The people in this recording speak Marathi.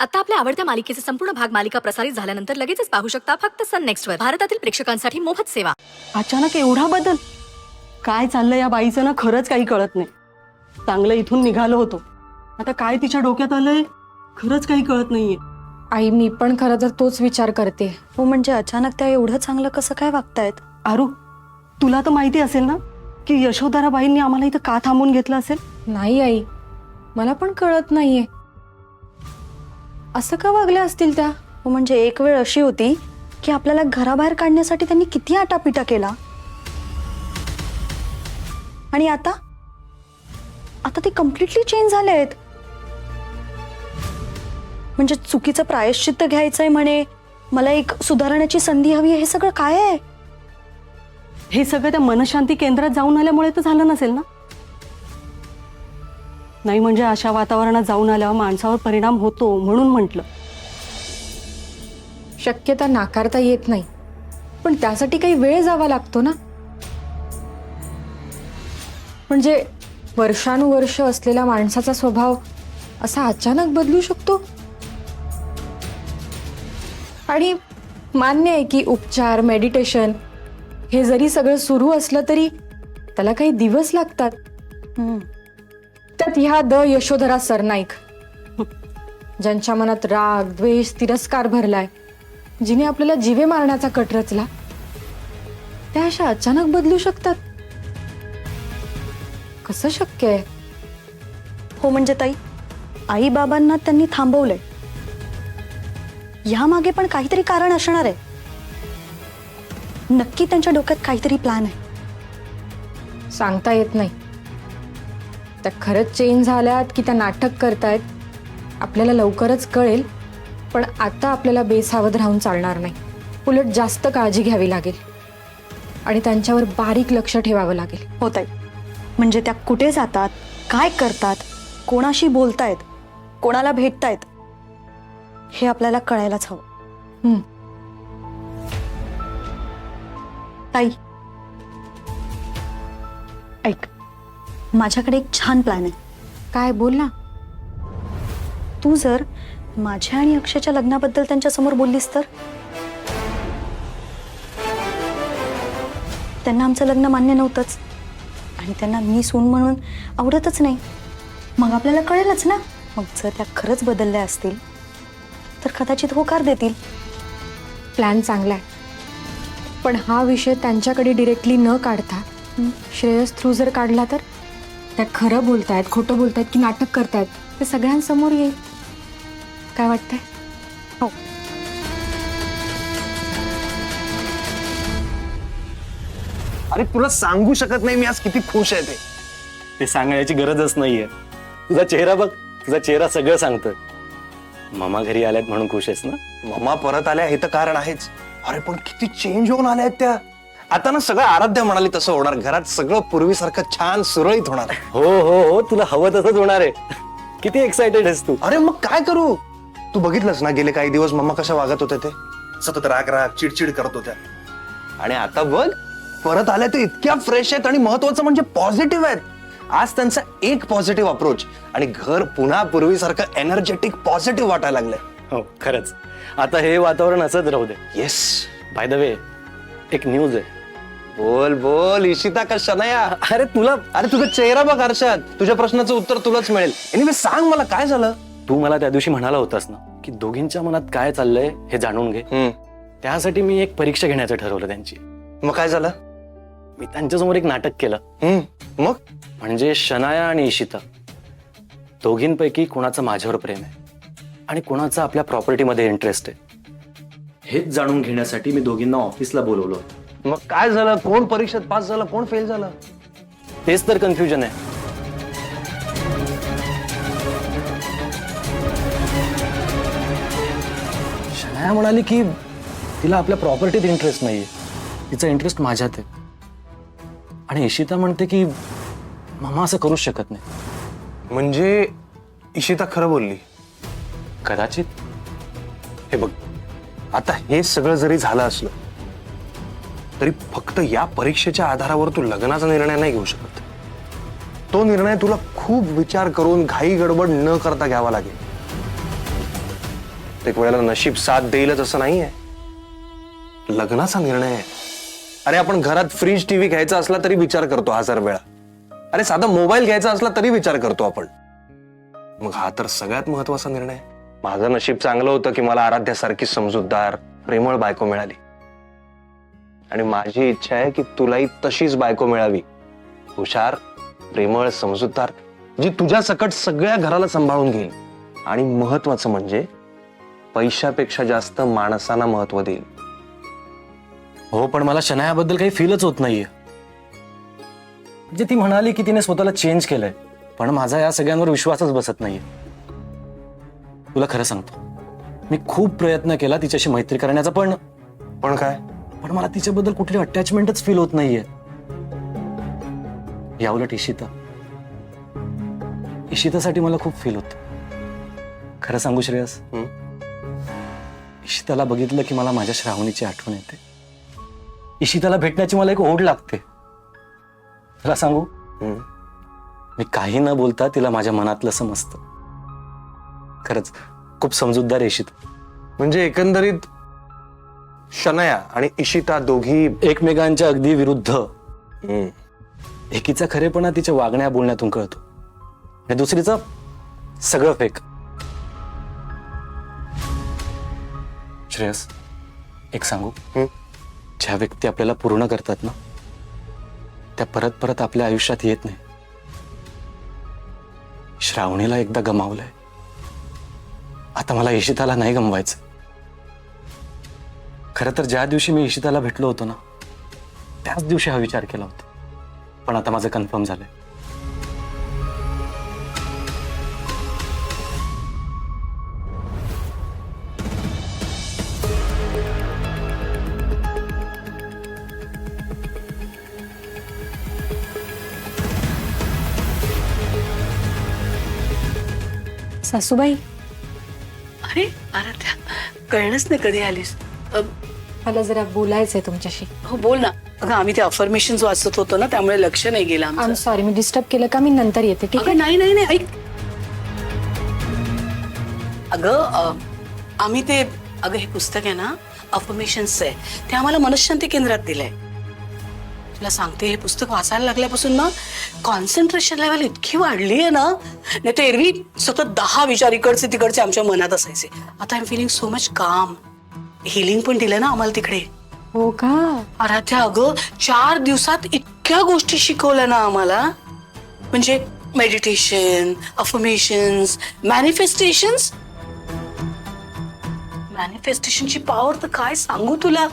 आता आपल्या आवडत्या मालिकेचे संपूर्ण भाग मालिका प्रसारित झाल्यानंतर लगेचच पाहू शकता फक्त सन नेक्स्ट वर. भारतातील प्रेक्षकांसाठी मोफत सेवा. अचानक एवढा बदल काय चाललंय या बाईचं ना खरंच काही कळत नाही. चांगलं इथून निघालो होतो, आता काय तिच्या डोक्यात आलंय खरंच काही कळत नाहीये. आई मी पण खरं तर तोच विचार करते. हो म्हणजे अचानक त्या एवढं चांगलं कसं काय वागतायत? आरू, तुला तर माहिती असेल ना की यशोधराबाईंनी आम्हाला इथं का थांबून घेतलं असेल. नाही आई, मला पण कळत नाहीये असं का वागल्या असतील त्या. हो म्हणजे एक वेळ अशी होती की आपल्याला घराबाहेर काढण्यासाठी त्यांनी किती आटापिटा केला, आणि आता आता ते कम्प्लिटली चेंज झाले आहेत. म्हणजे चुकीचं प्रायश्चित्त घ्यायचंय म्हणे, मला एक सुधारण्याची संधी हवी आहे, हे सगळं काय आहे? हे सगळं त्या मनशांती केंद्रात जाऊन आल्यामुळे तर झालं नसेल ना. नाही म्हणजे अशा वातावरणात जाऊन आल्यावर माणसावर परिणाम होतो म्हणून म्हटलं. शक्यता नाकारता येत नाही, पण त्यासाठी काही वेळ जावा लागतो ना. म्हणजे वर्षानुवर्ष असलेला माणसाचा स्वभाव असा अचानक बदलू शकतो. आणि मान्य आहे की उपचार, मेडिटेशन हे जरी सगळं सुरू असलं तरी त्याला काही दिवस लागतात. त्यात ह्या यशोधरा सरनाईक, ज्यांच्या मनात राग, द्वेष, तिरस्कार भरलाय, जिने आपल्याला जीवे मारण्याचा कट रचला, त्या अशा अचानक बदलू शकतात. कसं शक्य आहे? हो म्हणजे ताई, आई बाबांना त्यांनी थांबवलंय, यामागे पण काहीतरी कारण असणार आहे. नक्की त्यांच्या डोक्यात काहीतरी प्लॅन आहे. सांगता येत नाही. त्या खरंच चेंज झाल्यात की त्या नाटक करतायत आपल्याला लवकरच कळेल. पण आता आपल्याला बेसावध राहून चालणार नाही. उलट जास्त काळजी घ्यावी लागेल आणि त्यांच्यावर बारीक लक्ष ठेवावं लागेल. हो ताई, म्हणजे त्या कुठे जातात, काय करतात, कोणाशी बोलतायत, कोणाला भेटतायत, हे आपल्याला कळायलाच हवं. ताई ऐक, माझ्याकडे एक छान प्लॅन आहे. काय? बोल ना. तू जर माझ्या आणि अक्षयच्या लग्नाबद्दल त्यांच्या समोर बोललीस तर त्यांना आमचं लग्न मान्य नव्हतंच आणि त्यांना मी सून म्हणून आवडतच नाही. मग आपल्याला कळेलच ना. मग जर त्या खरंच बदलल्या असतील तर कदाचित होकार देतील. प्लॅन चांगला आहे, पण हा विषय त्यांच्याकडे डिरेक्टली न काढता श्रेयस थ्रू जर काढला तर त्या खरं बोलतायत, खोटं बोलतायत की नाटक करतायत ते सगळ्यांसमोर येईल. काय वाटतंय? हो, अरे तुला सांगू शकत नाही मी आज किती खुश आहे ते सांगण्याची गरजच नाहीये. तुझा चेहरा बघ, तुझा चेहरा सगळं सांगतोय. मामा घरी आल्यात म्हणून खुश आहेस ना? मम्मा परत आल्या हे तर कारण आहेच. अरे पण किती चेंज होऊन आल्या आहेत त्या. आता ना सगळं आराध्या म्हणाली तसं होणार. घरात सगळं पूर्वीसारखं छान सुरळीत होणार. हो हो हो, तुला हवं तसंच होणार आहे. किती एक्साइटेड आहेस तू. अरे मग काय करू? तू बघितलंस ना गेले काही दिवस मम्मा कशा वागत होत्या, ते सतत राग राग चिडचिड करत होत्या. आणि आता बघ परत आल्या ते इतक्या फ्रेश आहेत आणि महत्वाचं म्हणजे पॉझिटिव्ह आहेत. आज त्यांचा एक पॉझिटिव्ह अप्रोच आणि घर पुन्हा पूर्वीसारखं एनर्जेटिक पॉझिटिव्ह वाटायला लागलंय. हो खरंच, आता हे वातावरण असंच राहू दे. येस. बाय द वे, एक न्यूज आहे. बोल बोल इशिता का शनया. अरे तुला, अरे तुझा चेहरा बघ आरशात, तुझ्या प्रश्नाचं उत्तर तुलाच मिळेल. एनिवे सांग मला काय झालं. तू मला त्या दिवशी म्हणाला होतास ना की दोघींच्या मनात काय चाललंय हे जाणून घे. त्यासाठी मी एक परीक्षा घेण्याचं ठरवलं त्यांची. मग काय झालं? मी त्यांच्यासमोर एक नाटक केलं. मग म्हणजे शनाया आणि इशिता दोघींपैकी कोणाचं माझ्यावर प्रेम आहे आणि कोणाचं आपल्या प्रॉपर्टीमध्ये इंटरेस्ट आहे हेच जाणून घेण्यासाठी मी दोघींना ऑफिसला बोलवलं होतं. मग काय झालं? कोण परीक्षेत पास झालं, कोण फेल झालं? तेच तर कन्फ्युजन आहे. शनाया म्हणाली की तिला आपल्या प्रॉपर्टीत इंटरेस्ट नाहीये, तिचा इंटरेस्ट माझ्यात आहे. आणि इशिता म्हणते की मामा असं करूच शकत नाही. म्हणजे इशिता खरं बोलली? कदाचित. हे बघ, आता हे सगळं जरी झालं असलं तरी फक्त या परीक्षेच्या आधारावर तू लग्नाचा निर्णय नाही घेऊ शकत. तो निर्णय तुला खूप विचार करून घाई गडबड न करता घ्यावा लागेल. एक वेळेला नशीब साथ देईलच असं नाहीये. लग्नाचा निर्णय आहे. अरे आपण घरात फ्रीज टीव्ही घ्यायचा असला तरी विचार करतो 1000 वेळा. अरे साधा मोबाईल घ्यायचा असला तरी विचार करतो आपण. मग हा तर सगळ्यात महत्वाचा निर्णय आहे. माझं नशीब चांगलं होतं की मला आराध्यासारखी समजूतदार प्रेमळ बायको मिळाली. आणि माझी इच्छा आहे की तुलाही तशीच बायको मिळावी. हुशार, प्रेमळ, समजूतदार, जी तुझ्या सकट सगळ्या घराला सांभाळून घेईल. आणि महत्वाचं म्हणजे पैशापेक्षा जास्त माणसांना महत्व देईल. हो, पण मला शनायाबद्दल काही फीलच होत नाहीये. म्हणजे ती म्हणाली की तिने स्वतःला चेंज केलंय, पण माझा या सगळ्यांवर विश्वासच बसत नाहीये. तुला खरं सांगतो, मी खूप प्रयत्न केला तिच्याशी मैत्री करण्याचा, पण काय? पण मला तिच्याबद्दल कुठली अटॅचमेंटच फील होत नाहीये. याउलट इशितासाठी मला खूप फील होत. खरं सांगू श्रेयस, इशिताला बघितलं की मला माझ्या श्रावणीची आठवण येते. इशिताला भेटण्याची मला एक ओढ लागते. तुला सांगू, मी काही न बोलता तिला माझ्या मनातलं समजतं. खरंच खूप समजूतदार इशिता. म्हणजे एकंदरीत शनया आणि इशिता दोघी एकमेकांच्या अगदी विरुद्ध. एकीचा खरेपणा तिच्या वागण्या बोलण्यातून कळतो आणि दुसरीचा सगळं फेक. श्रेयस, एक सांगू, ज्या व्यक्ती आपल्याला पूर्ण करतात ना, त्या परत परत आपल्या आयुष्यात येत नाही. श्रावणीला एकदा गमावलंय, आता मला इशिताला नाही गमवायचं. खरं तर ज्या दिवशी मी इशिताला भेटलो होतो ना, त्याच दिवशी हा विचार केला होता. पण आता माझं कन्फर्म झालंय. सासूबाई, अरे आराध्या, कळणच नाही कधी आलीस. मला जरा बोलायचंय तुमच्याशी. हो बोल ना. अगं आम्ही ते अफर्मेशन वाचत होतो ना, त्यामुळे लक्ष नाही गेलं आय एम आमचं. सॉरी, मी डिस्टर्ब केलं का? मी नंतर येते, ठीक आहे? अगं नाही नाही नाही, ऐक. अगं आम्ही ते, अगं हे पुस्तक आहे ना, अफर्मेशन्स आहे, ते आम्हाला मनशांती केंद्रात दिलंय. तुला सांगते, हे पुस्तक वाचायला लागल्यापासून ना कॉन्सन्ट्रेशन लेवल इतकी वाढली आहे ना. नाही तर एरवी सतत 10 विचार इकडचे तिकडचे आमच्या मनात असायचे. आता I am feeling so much calm. Healing पण दिलं ना आम्हाला तिकडे. हो का? आराध्या, अगं 4 दिवसात इतक्या गोष्टी शिकवल्या ना आम्हाला. म्हणजे मेडिटेशन, अफर्मेशन्स, मॅनिफेस्टेशन्स. मॅनिफेस्टेशनची पॉवर तर काय सांगू तुला.